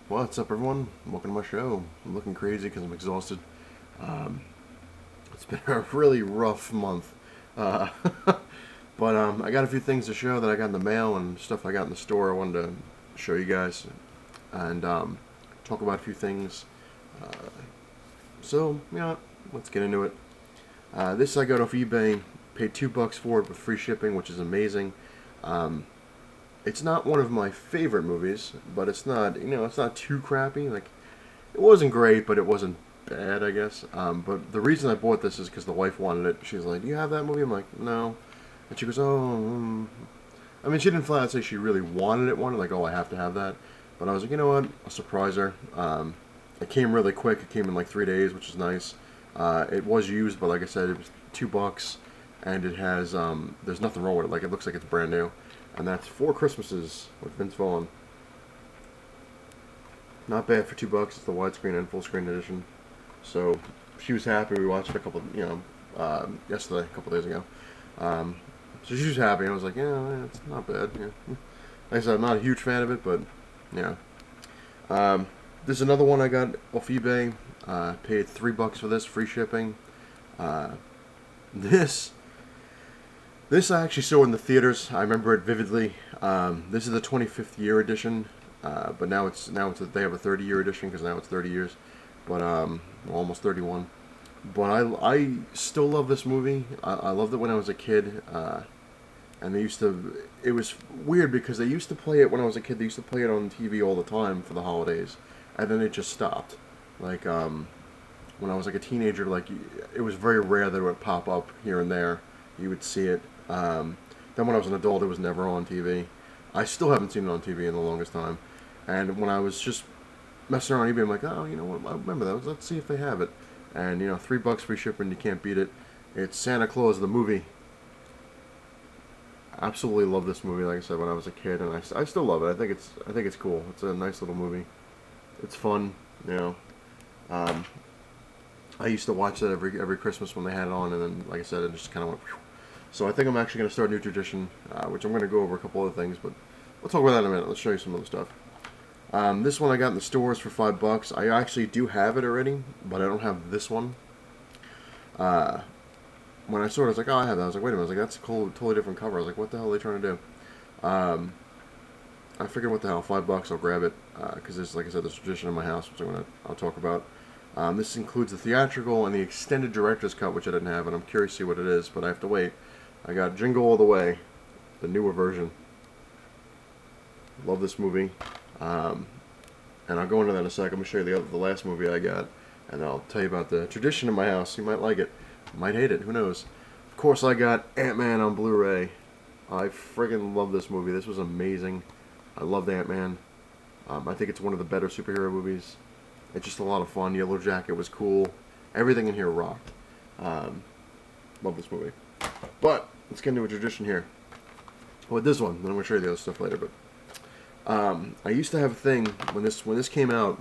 What's up, everyone? Welcome to my show. I'm looking crazy because I'm exhausted. Um, it's been a really rough month. Uh, but I got a few things to show that I got in the mail and stuff I got in the store. I wanted to show you guys and talk about a few things. Uh, so, let's get into it. This I got off eBay. Paid $2 for it with free shipping, which is amazing. Um, it's not one of my favorite movies, but it's not, it's not too crappy. Like, it wasn't great, but it wasn't bad, I guess. But the reason I bought this is because the wife wanted it. She's like, "Do you have that movie?" I'm like, "No." And she goes, "Oh." I mean, she didn't flat out say she really wanted it. Like, "Oh, I have to have that." But I was like, you know what? I'll surprise her. It came really quick. It came in like 3 days, which is nice. It was used, but like I said, it was $2, and it has there's nothing wrong with it. Like, it looks like it's brand new, and that's Four Christmases with Vince Vaughn. Not bad for $2. It's the widescreen and full screen edition. So she was happy. We watched it yesterday, a couple days ago. Um, so she was happy. I was like, yeah, it's not bad. Yeah. Like I said, I'm not a huge fan of it, but yeah. Um, there's another one I got off eBay. Paid $3 for this, free shipping. Uh, this this I actually saw in the theaters. I remember it vividly. This is the 25th year edition, but now it's they have a 30-year edition because now it's 30 years, but well, almost 31. But I still love this movie. I loved it when I was a kid, and they used to. It was weird because they used to play it when I was a kid. They used to play it on TV all the time for the holidays, and then it just stopped. Like when I was like a teenager, like it was very rare that it would pop up here and there. You would see it. Then when I was an adult, it was never on TV. I still haven't seen it on TV in the longest time. And when I was just messing around eBay, I'm like, oh, you know what? I remember that. Let's see if they have it. And $3 free shipping, you can't beat it. It's Santa Claus the movie. Absolutely love this movie. Like I said, when I was a kid, and I still love it. I think it's cool. It's a nice little movie. It's fun. You know. Um, I used to watch that every Christmas when they had it on, and then, like I said, it just kind of went. Whew. So I think I'm actually going to start a new tradition, which I'm going to go over a couple other things, but we'll talk about that in a minute. Let's show you some other stuff. This one I got in the stores for $5. I actually do have it already, but I don't have this one. Uh, when I saw it, I was like, oh, I have that. I was like, wait a minute. I was like, that's a cool, totally different cover. I was like, what the hell are they trying to do? I figured, what the hell, $5, I'll grab it, because there's, like I said, there's tradition in my house, which I'll talk about. This includes the theatrical and the extended director's cut, which I didn't have, and I'm curious to see what it is, but I have to wait. I got Jingle All the Way, the newer version. Love this movie. Um, and I'll go into that in a second. I'm going to show you the last movie I got, and I'll tell you about the tradition in my house. You might like it. Might hate it. Who knows? Of course, I got Ant-Man on Blu-ray. I friggin' love this movie. This was amazing. I loved Ant-Man. I think it's one of the better superhero movies. It's just a lot of fun. Yellow Jacket was cool. Everything in here rocked. Love this movie. But let's get into a tradition here. With this one, then I'm going to show you the other stuff later. But I used to have a thing when this came out.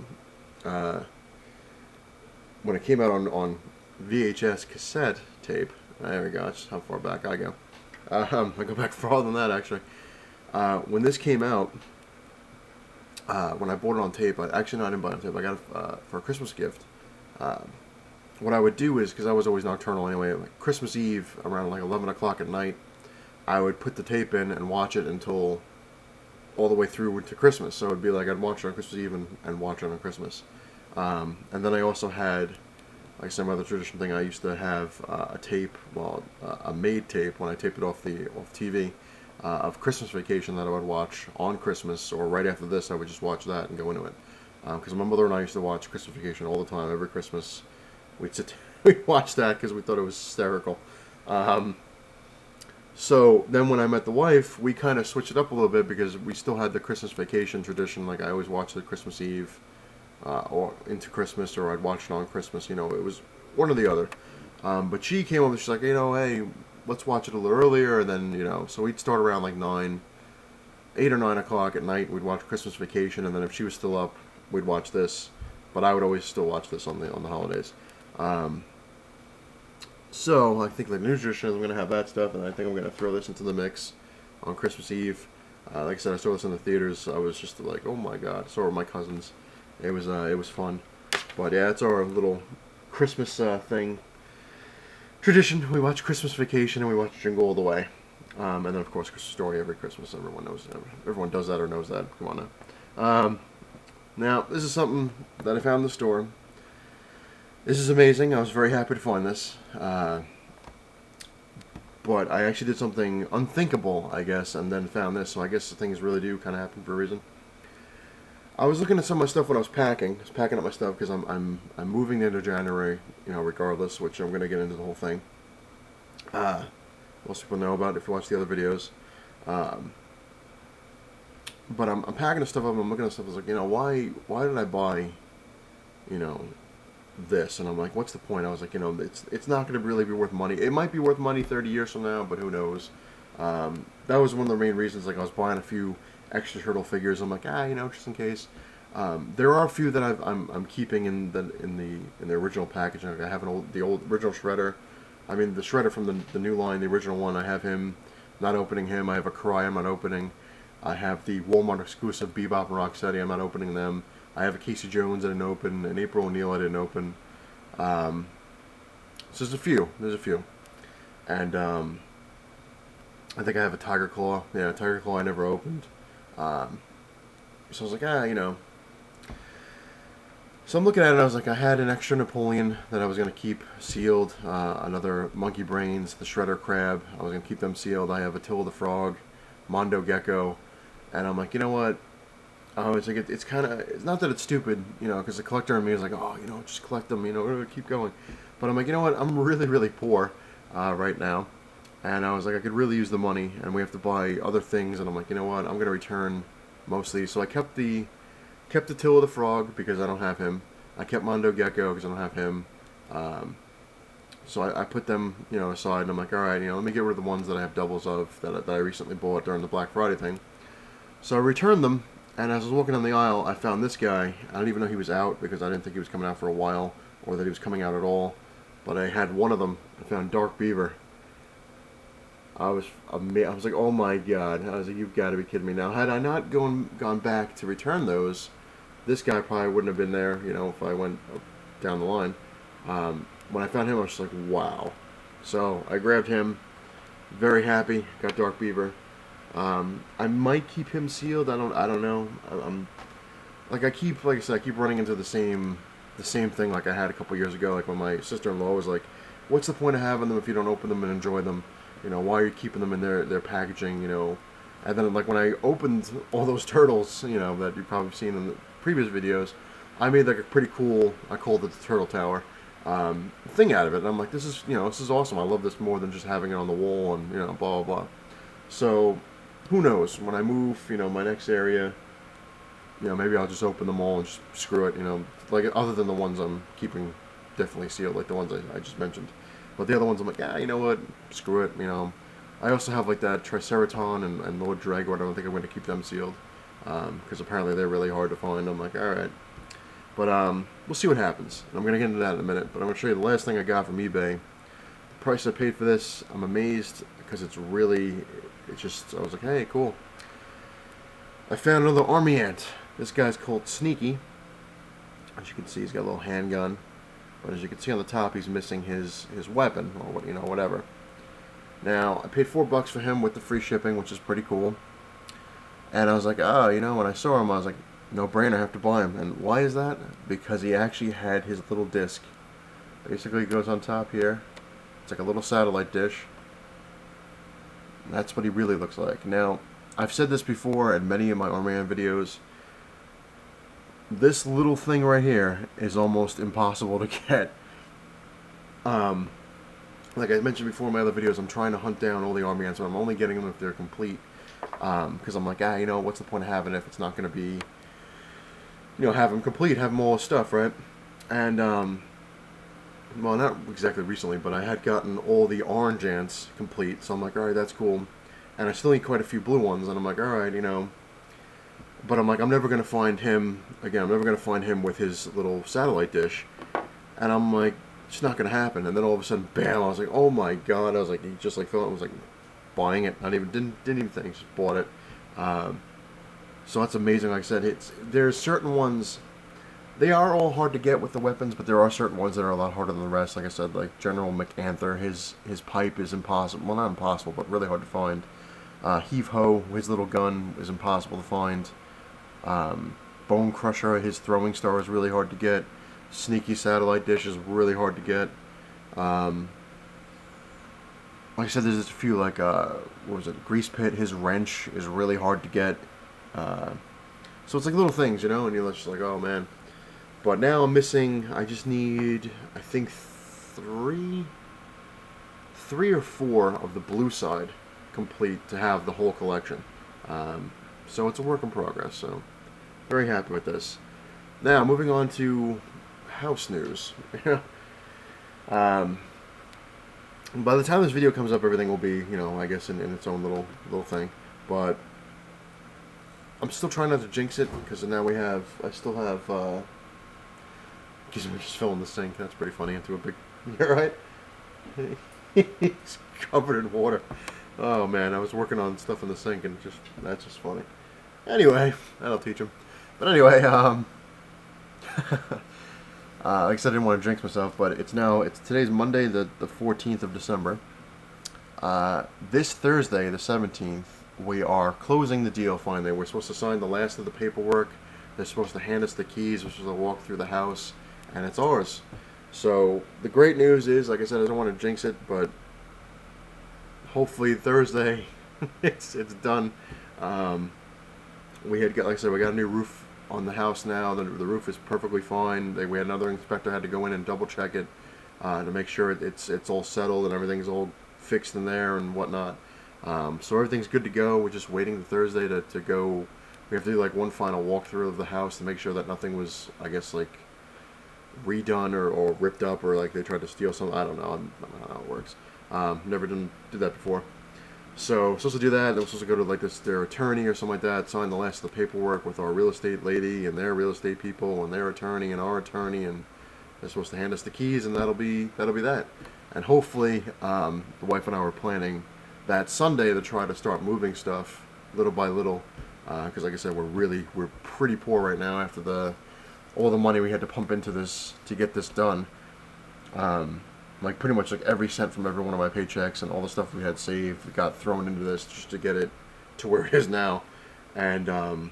When it came out on VHS cassette tape. There we go. That's how far back I go. I go back farther than that, actually. When this came out, when I bought it on tape, I didn't buy it on tape. I got it for a Christmas gift. What I would do is, because I was always nocturnal anyway, like Christmas Eve around like 11 o'clock at night, I would put the tape in and watch it until all the way through to Christmas. So it would be like I'd watch it on Christmas Eve and watch it on Christmas. And then I also had, like some other tradition thing, I used to have a tape, a made tape when I taped it off TV, of Christmas Vacation that I would watch on Christmas, or right after this I would just watch that and go into it. Because my mother and I used to watch Christmas Vacation all the time, every Christmas. We'd watch that because we thought it was hysterical. So then when I met the wife, we kind of switched it up a little bit because we still had the Christmas Vacation tradition. Like I always watched it Christmas Eve, or into Christmas, or I'd watch it on Christmas. It was one or the other. But she came over and she's like, hey, let's watch it a little earlier. And then, so we'd start around like 8 or 9 o'clock at night. We'd watch Christmas Vacation, and then if she was still up, we'd watch this. But I would always still watch this on the holidays. So I think the new tradition is I'm going to have that stuff, and I think I'm going to throw this into the mix on Christmas Eve. Like I said, I saw this in the theaters. I was just like, oh my god. So were my cousins. It was fun. But yeah, it's our little Christmas thing. Tradition. We watch Christmas Vacation and we watch Jingle All the Way. And then, of course, Christmas Story every Christmas. Everyone knows. Everyone does that or knows that. Come on now. Now, this is something that I found in the store. This is amazing. I was very happy to find this. But I actually did something unthinkable, I guess, and then found this. So I guess things really do kind of happen for a reason. I was looking at some of my stuff when I was packing. I was packing up my stuff because I'm moving into January, regardless, which I'm going to get into the whole thing. Most people know about it if you watch the other videos. But I'm packing the stuff up and I'm looking at stuff. I was like, why did I buy, this? And I'm like, what's the point? I was like, it's not going to really be worth money. It might be worth money 30 years from now, but who knows? That was one of the main reasons. Like, I was buying a few extra turtle figures. I'm like, just in case. There are a few that I'm keeping in the original package. I have the old original Shredder. I mean, the Shredder from the new line, the original one. I have him. Not opening him. I have a C.r.a.c.k.a. I'm not opening. I have the Walmart exclusive Bebop and Rocksteady. I'm not opening them. I have a Casey Jones I didn't open. An April O'Neil I didn't open. So there's a few. And I think I have a Tiger Claw. Yeah, Tiger Claw I never opened. So I was like, So I'm looking at it, I was like, I had an extra Napoleon that I was going to keep sealed. Another Monkey Brains, the Shredder Crab. I was going to keep them sealed. I have Attila the Frog, Mondo Gecko. And I'm like, you know what? It's like it's kind of, it's not that it's stupid, because the collector in me is like, just collect them, keep going. But I'm like, you know what? I'm really, really poor right now. And I was like, I could really use the money, and we have to buy other things. And I'm like, you know what? I'm going to return mostly. So I kept Attila the Frog because I don't have him. I kept Mondo Gecko because I don't have him. So I put them, aside, and I'm like, all right, let me get rid of the ones that I have doubles of that I recently bought during the Black Friday thing. So I returned them, and as I was walking down the aisle, I found this guy. I didn't even know he was out because I didn't think he was coming out for a while or that he was coming out at all. But I had one of them. I found Dark Beaver. I was amazed. I was like, oh my god. I was like, you've got to be kidding me. Now, had I not gone back to return those, this guy probably wouldn't have been there, if I went down the line. When I found him, I was just like, wow. So I grabbed him. Very happy. Got Dark Beaver. I might keep him sealed. I don't know. I'm like I keep running into the same thing like I had a couple years ago. Like when my sister-in-law was like, "What's the point of having them if you don't open them and enjoy them? Why are you keeping them in their packaging? And then like when I opened all those turtles, that you've probably seen in the previous videos, I made like a pretty cool. I called it the Turtle Tower thing out of it. And I'm like, this is awesome. I love this more than just having it on the wall and blah blah blah. So. Who knows? When I move, my next area, maybe I'll just open them all and just screw it, like other than the ones I'm keeping definitely sealed, like the ones I just mentioned. But the other ones I'm like, you know what? Screw it, I also have like that Triceratops and Lord Drago. I don't think I'm going to keep them sealed because apparently they're really hard to find. I'm like, all right. But we'll see what happens. And I'm going to get into that in a minute. But I'm going to show you the last thing I got from eBay. The price I paid for this, I'm amazed because it's just, I was like, hey, cool. I found another army ant. This guy's called Sneaky. As you can see, he's got a little handgun. But as you can see on the top, he's missing his weapon, or whatever. Now, I paid $4 for him with the free shipping, which is pretty cool. And I was like, when I saw him, I was like, no brainer, I have to buy him. And why is that? Because he actually had his little disc. Basically, it goes on top here. It's like a little satellite dish. That's what he really looks like. Now, I've said this before in many of my Army Man videos. This little thing right here is almost impossible to get. Like I mentioned before in my other videos, I'm trying to hunt down all the Army Ants, so I'm only getting them if they're complete. Because I'm like, what's the point of having it if it's not going to be, have them complete, have them all stuff, right? And, well, not exactly recently, but I had gotten all the orange ants complete, so I'm like, alright, that's cool. And I still need quite a few blue ones, and I'm like, alright, but I'm like, I'm never going to find him, again, I'm never going to find him with his little satellite dish. And I'm like, it's not going to happen. And then all of a sudden, bam, I was like, oh my god, I was like, he just like felt it was like buying it, didn't even think, just bought it. So that's amazing. Like I said, there's certain ones They are all hard to get with the weapons, but there are certain ones that are a lot harder than the rest. Like I said, like General McAnther, his pipe is impossible. Well, not impossible, but really hard to find. Heave Ho, his little gun, is impossible to find. Bone Crusher, his throwing star is really hard to get. Sneaky Satellite Dish is really hard to get. Like I said, there's just a few, like, what was it, Grease Pit, his wrench is really hard to get. So it's like little things, you know, and you're just like, oh man. But now I'm missing, I just need, I think, three or four of the blue side complete to have the whole collection. So it's a work in progress, so very happy with this. Now, moving on to house news. By the time this video comes up, everything will be, you know, I guess in its own little thing. But I'm still trying not to jinx it, because now I still have, I'm just filling the sink. That's pretty funny. Into a big, you alright? He's covered in water. Oh man, I was working on stuff in the sink, and that's just funny. Anyway, that'll teach him. But anyway, like I said, I didn't want to jinx myself, but today's Monday, the 14th of December. This Thursday, the 17th, we are closing the deal finally. We're supposed to sign the last of the paperwork. They're supposed to hand us the keys, which is a walk through the house, and it's ours. So the great news is, like I said, I don't want to jinx it, but hopefully Thursday it's done. Like I said, we got a new roof on the house now. The roof is perfectly fine. We had another inspector had to go in and double check it to make sure it's all settled and everything's all fixed in there and whatnot. So everything's good to go. We're just waiting the Thursday to go. We have to do like one final walkthrough of the house to make sure that nothing was, I guess, like redone or ripped up, or like they tried to steal something. I don't know. I don't know how it works. Never did that before. So we're supposed to do that. We're supposed to go to like their attorney or something like that, sign the last of the paperwork with our real estate lady and their real estate people and their attorney and our attorney, and they're supposed to hand us the keys, and that'll be that. And hopefully, the wife and I were planning that Sunday to try to start moving stuff little by little, because like I said, we're pretty poor right now after all the money we had to pump into this to get this done. Like pretty much like every cent from every one of my paychecks and all the stuff we had saved got thrown into this just to get it to where it is now. And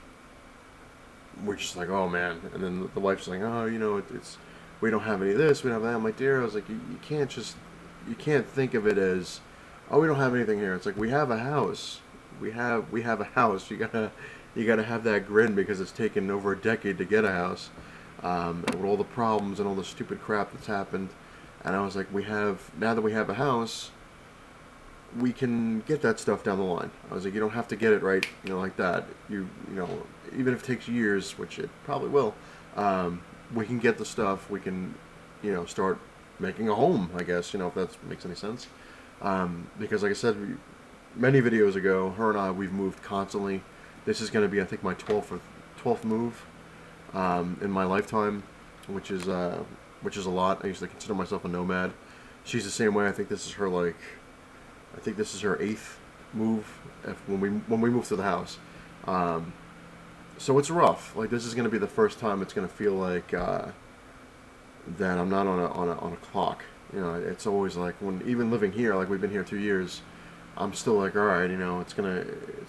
we're just like, oh man. And then the wife's like, oh, you know, we don't have any of this, we don't have that. I'm like, dear, I was like, you can't think of it as, oh, we don't have anything here. It's like, we have a house. We have a house. You gotta have that grin, because it's taken over a decade to get a house. With all the problems and all the stupid crap that's happened. And I was like, now that we have a house, we can get that stuff down the line. I was like, you don't have to get it right, you know, like that. You know, even if it takes years, which it probably will, we can get the stuff. We can, you know, start making a home, I guess, you know, if that makes any sense. Because like I said, many videos ago, her and I, we've moved constantly. This is going to be, I think, my 12th move in my lifetime, which is a lot. I used to consider myself a nomad. She's the same way. I think this is her 8th move when we moved to the house. So it's rough. Like, this is going to be the first time it's going to feel like that I'm not on a clock. You know, it's always like, when even living here, like we've been here 2 years, I'm still like, all right, you know, it's gonna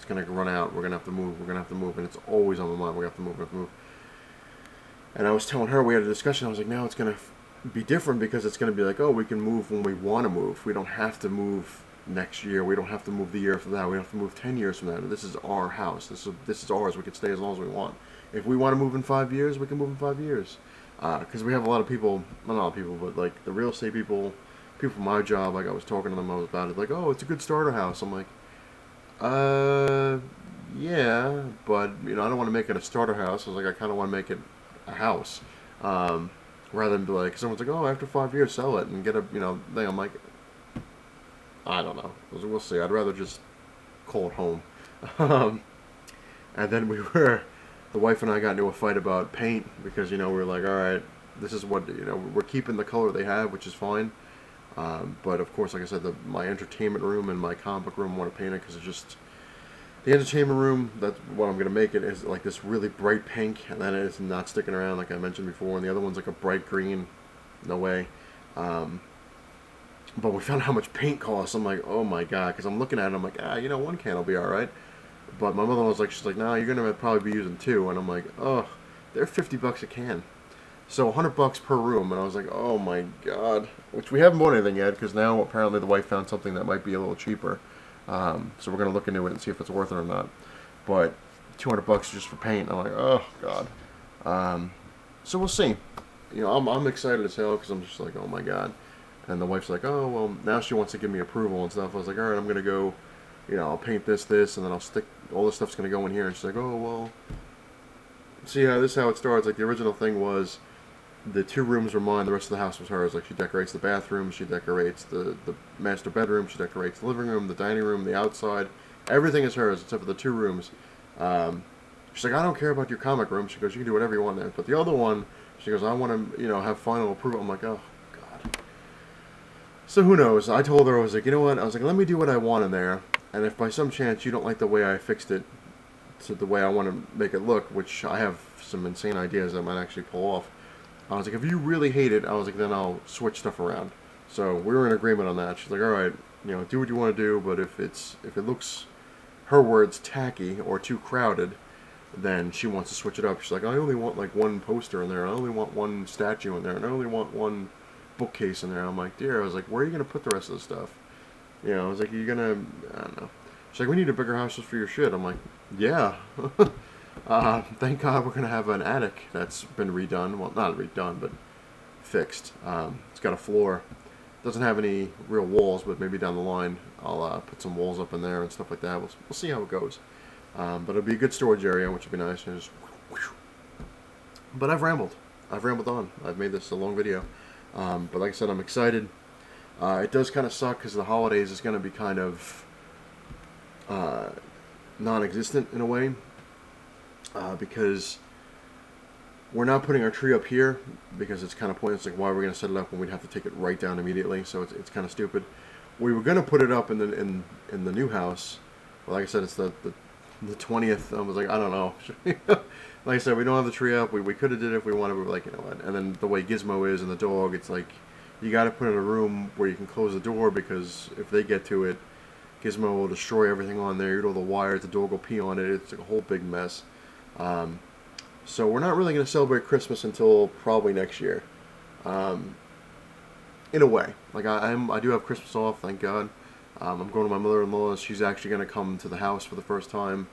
run out. We're gonna have to move, and it's always on my mind. We have to move. And I was telling her, we had a discussion, I was like, now it's going to be different, because it's going to be like, oh, we can move when we want to move. We don't have to move next year. We don't have to move the year after that. We don't have to move 10 years from that. This is our house. This is ours. We can stay as long as we want. If we want to move in 5 years, we can move in 5 years. Because we have a lot of people, not a lot of people, but like the real estate people from my job, like I was talking to them about it, like, oh, it's a good starter house. I'm like, yeah, but, you know, I don't want to make it a starter house. I was like, I kind of want to make it a house, rather than be like, someone's like, oh, after 5 years sell it and get a, you know, thing. I'm like, I don't know, we'll see. I'd rather just call it home. And then the wife and I got into a fight about paint, because, you know, we were like, all right, this is what, you know, we're keeping the color they have, which is fine, but of course, like I said, my entertainment room and my comic book room, I want to paint it, because it's just, The entertainment room, that's what I'm going to make it, is like this really bright pink, and then it's not sticking around like I mentioned before, and the other one's like a bright green. No way. Um, but we found out how much paint costs. I'm like, oh my god, because I'm looking at it, I'm like, one can will be alright. But my mother was like, she's like, nah, you're going to probably be using two. And I'm like, oh, they're $50 a can. So $100 per room, and I was like, oh my god. Which we haven't bought anything yet, because now apparently the wife found something that might be a little cheaper. So we're gonna look into it and see if it's worth it or not. But $200 just for paint, I'm like, oh god. So we'll see. I'm excited as hell because I'm just like, oh my god. And the wife's like, oh well, now she wants to give me approval and stuff. I was like, all right, I'm gonna go. I'll paint this, and then I'll stick all this stuff's gonna go in here. And she's like, oh well. See how this is how it starts. Like the original thing was, the two rooms were mine. The rest of the house was hers. Like she decorates the bathroom, she decorates the master bedroom, she decorates the living room, the dining room, the outside. Everything is hers except for the two rooms. She's like, I don't care about your comic room. She goes, you can do whatever you want there. But the other one, she goes, I want to, have final approval. I'm like, oh god. So who knows? I told her, I was like, you know what? I was like, let me do what I want in there. And if by some chance you don't like the way I fixed it to the way I want to make it look, which I have some insane ideas that I might actually pull off. I was like, if you really hate it, I was like, then I'll switch stuff around. So we were in agreement on that. She's like, all right, do what you want to do, but if it looks, her words, tacky or too crowded, then she wants to switch it up. She's like, I only want like one poster in there. I only want one statue in there, and I only want one bookcase in there. I'm like, dear, I was like, where are you gonna put the rest of the stuff? I was like, you're gonna, I don't know. She's like, we need a bigger house just for your shit. I'm like, yeah. Thank God we're going to have an attic that's been redone. Well, not redone, but fixed. It's got a floor. Doesn't have any real walls, but maybe down the line I'll put some walls up in there and stuff like that. We'll see how it goes. But it'll be a good storage area, which will be nice. But I've rambled. I've rambled on. I've made this a long video. But like I said, I'm excited. It does kind of suck because the holidays is going to be kind of non-existent in a way. Because we're not putting our tree up here because it's kind of pointless. Like, why are we going to set it up when we'd have to take it right down immediately? So it's kind of stupid. We were going to put it up in the new house. Well, like I said, it's the 20th. I was like, I don't know. Like I said, we don't have the tree up. We could have did it if we wanted. We were like, you know what? And then the way Gizmo is and the dog, it's like you got to put it in a room where you can close the door because if they get to it, Gizmo will destroy everything on there. Eat all the wires. The dog will pee on it. It's like a whole big mess. So we're not really going to celebrate Christmas until probably next year. In a way, like I do have Christmas off, thank God. I'm going to my mother-in-law's. She's actually going to come to the house for the first time.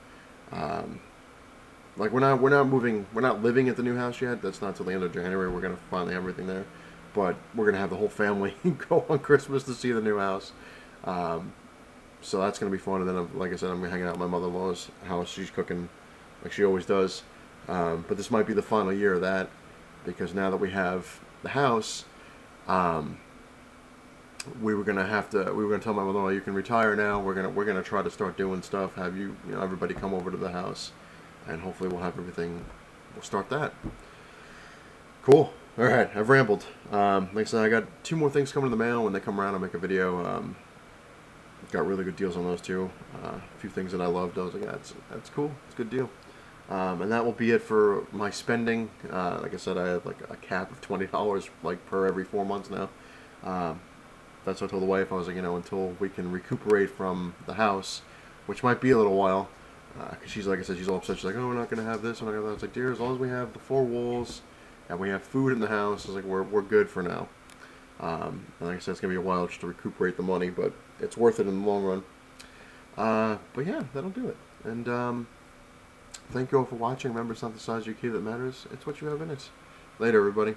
Like we're not moving, we're not living at the new house yet. That's not till the end of January. We're going to finally have everything there, but we're going to have the whole family go on Christmas to see the new house. So that's going to be fun. And then, like I said, I'm going to hang out at my mother-in-law's house. She's cooking like she always does. But this might be the final year of that because now that we have the house, we were gonna tell my mother-in-law, you can retire now. We're gonna try to start doing stuff. Have everybody come over to the house, and hopefully we'll have everything. We'll start that. Cool. All right, I've rambled. Like I said, I got 2 more things coming in the mail. When they come around, I'll make a video. Got really good deals on those 2. A few things that I loved. I was like, that's cool. It's a good deal. And that will be it for my spending. Like I said, I have like a cap of $20 like per every 4 months now. That's what I told the wife. I was like, until we can recuperate from the house, which might be a little while. Because she's, like I said, she's all upset. She's like, oh, we're not going to have this. We're not gonna have that. I was like, dear, as long as we have the 4 walls and we have food in the house, I was like, we're good for now. And like I said, it's going to be a while just to recuperate the money, but it's worth it in the long run. But yeah, that'll do it. And thank you all for watching. Remember, it's not the size of your key that matters. It's what you have in it. Later, everybody.